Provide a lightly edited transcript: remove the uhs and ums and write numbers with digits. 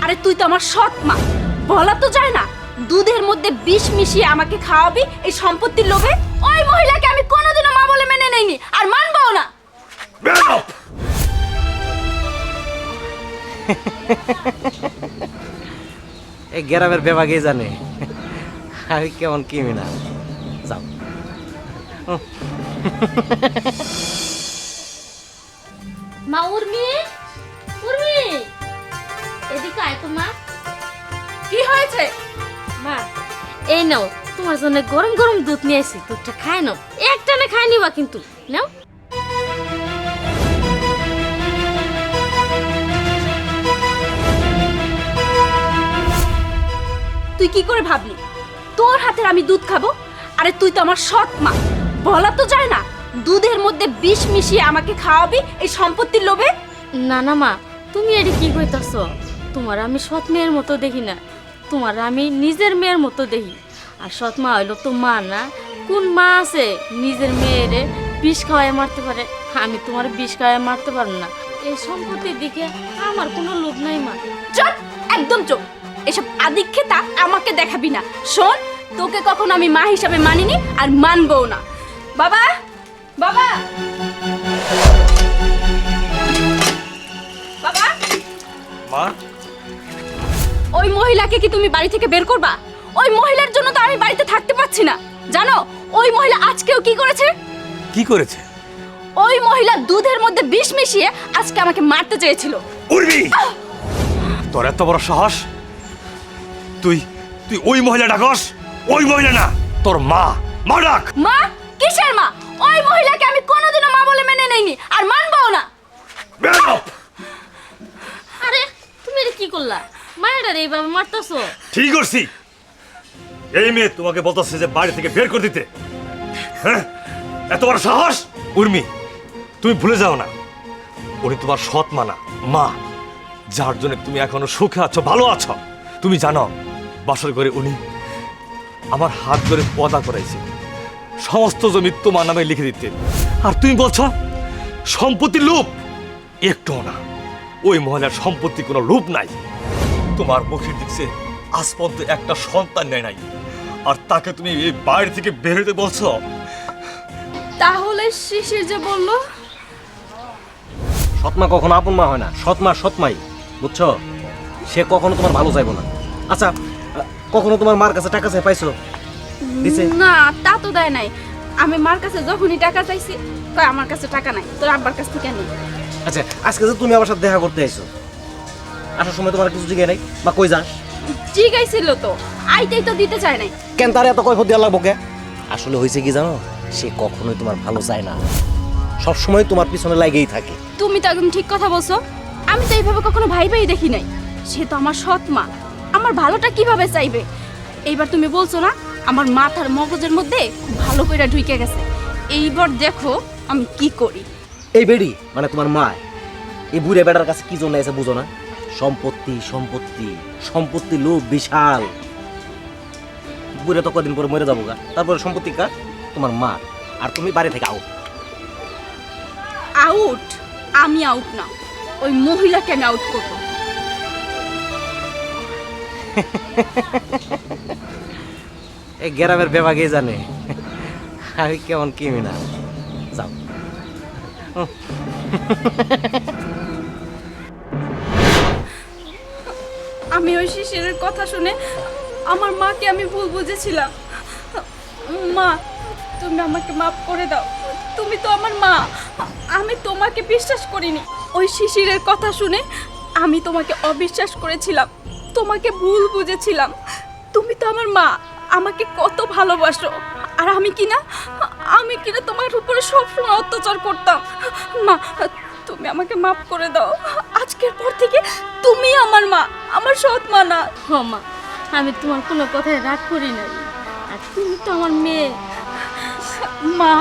আরে তুই তো আমার সৎ মা, বলা তো যায় না দুধের মধ্যে বিষ মিশিয়ে আমাকে খাওয়াবি এই সম্পত্তির লোভে? ওই মহিলাকে আমি কোনোদিনও মা বলে মেনে নেইনি আর মানবও না। এই গ্রামের বেবাগে জানে আমি কেমন কিমি না। যাও মা উর্মি, উর্মি এদিকে আয় তো মা। কি হয়েছে? মা এই নাও তোমার জন্য গরম গরম দুধ নিয়ে আসি, দুধটা খাই নাও, একটানে খাই নিবা কিন্তু নাও। তুই কি করে ভাবলি তোর হাতের আমি দুধ খাবো? আরে তুই তো আমার সৎ মা, বলা তো যায় না দুধের মধ্যে বিষ মিশিয়ে আমাকে খাওয়াবি এই সম্পত্তির লোভে? না না মা, তুমি এটা কি কইতাছ? তোমার আমি সৎ মেয়ের মতো দেখি না, তোমার আমি নিজের মেয়ের মতো দেখি। আর সৎ মা হইলো তো মা না? কোন মা আছে নিজের মেয়েরে বিষ খাওয়ায় মারতে পারে? আমি তোমার বিষ খাওয়ায় মারতে পারবো না। এই সম্পত্তির দিকে আমার কোনো লোভ নাই মা। চুপ, একদম চুপ। এসব আদিক্ষেতা আমাকে দেখাবি না। শোন, তোকে কখনো আমি মা হিসাবে মানিনি আর মানবও না। বাবা, বাবা, বাবা, মা, ওই মহিলাকে কি তুমি বাড়ি থেকে বের করবা? ওই মহিলার জন্য তো আমি বাড়িতে থাকতে পারছি না। জানো ওই মহিলা আজকেও কি করেছে? কি করেছে? ওই মহিলা দুধের মধ্যে বিষ মিশিয়ে আজকে আমাকে মারতে চেয়েছিল। উর্মি, তোর এত বড় সাহস! তুই তুই ওই মহিলা ডাকস? ওই মহিলা না, তোর মা। মা ডাক। মা? কিসের মা? ওই মহিলাকে আমি কোনোদিনও মা বলে মেনে নেইনি আর মানবও না। আরে তুমি এটা কি করলা? মায়েরা এইভাবে মারতেছো? ঠিক করছি। এই মেয়ে তোমাকে বলতেছে যে বাড়ি থেকে বের করে দিতে। হ্যাঁ, এত বড় সাহস! উর্মি, তুমি ভুলে যাও না উনি তোমার সৎ মা না, মা, যার জন্য তুমি এখনো সুখে আছো, ভালো আছো। তুমি জানো বাসর করে উনি আমার হাত ধরে পদা করাইছে, সমস্ত জমি তোমার নামে লিখে দিতেন। আর তুমি বলছো সম্পত্তির লোভ? একটুও না, ওই মহিলার সম্পত্তি কোনো লোভ নাই। তোমার মুখের দিকে আজ পর্যন্ত একটা সন্তান নেয় নাই, আর তাকে তুমি এই বাইরে থেকে বের হতে বলছো? তাহলে শিশির যে বললো সৎমা কখনো আপন মা হয় না, সৎমা সৎমাই, বুঝছো? সে কখনো তোমার ভালো চাইবো না। আচ্ছা, কখনো তোমার মার কাছে টাকা চাই পাইছো? দিছে? না, তা তো দেয় নাই। আমি মার কাছে যখনই টাকা চাইছি কয় আমার কাছে টাকা নাই, তোর আব্বার কাছ থেকে নেই। আচ্ছা, আজকে যে তুমি আমার সাথে দেখা করতে আইছো, আসার সময় তোমার কিছু জিজ্ঞাসা নাই বা কই যাস? জিগাইছিল তো, আইতেই তো দিতে চায় নাই। কেন তার এত কৈফত দেওয়া লাগবো কে? আসলে হয়েছে কি জানো, সে কখনোই তোমার ভালো চায় না, সব সময় তোমার পিছনে লাগেই থাকে। তুমি তো একদম ঠিক কথা বলছো। আমি তো এইভাবে কখনো ভাই দেখি নাই। সে তো আমার সৎ মা, আমার ভালোটা কিভাবে চাইবে? এইবার তুমি বলছো না আমার মাথার মগজের মধ্যে খুব ভালো করে ঢুকে গেছে। এইবার দেখো আমি কি করি। এই বেড়ি মানে তোমার মা, এই বুড়ে বেটার কাছে কি জন্য এসে বুঝো না? সম্পত্তি সম্পত্তি সম্পত্তি লোভ বিশাল। বুড়ে তো কদিন পরে মরে যাবো গা, তারপরে সম্পত্তি কার? তোমার মা। আর তুমি বাড়ি থেকে আউট। আউট? আমি আউট না, ওই মহিলাকে আমি আউট করবো। এই গ্রামের বেবাগে জানে আমি কেমন কিমি না। যাও আমি ওই শিশিরের কথা শুনে আমার মাকে আমি ভুল বুঝেছিলাম। মা, তুমি আমাকে মাফ করে দাও। তুমি তো আমার মা, আমি তোমাকে বিশ্বাস করিনি। ওই শিশিরের কথা শুনে আমি তোমাকে অবিশ্বাস করেছিলাম, তোমাকে ভুল বুঝেছিলাম। তুমি তো আমার মা, আমাকে কত ভালোবাসো। আর আমি কিনা তোমার উপরে সবসময় অত্যাচার করতাম। মা, তুমি আমাকে মাফ করে দাও। আজকের পর থেকে তুমি আমার মা, আমার সৎ মা না। হ মা, আমি তোমার কোনো কথায় রাগ করি নাই, আর তুমি তো আমার মেয়ে। মা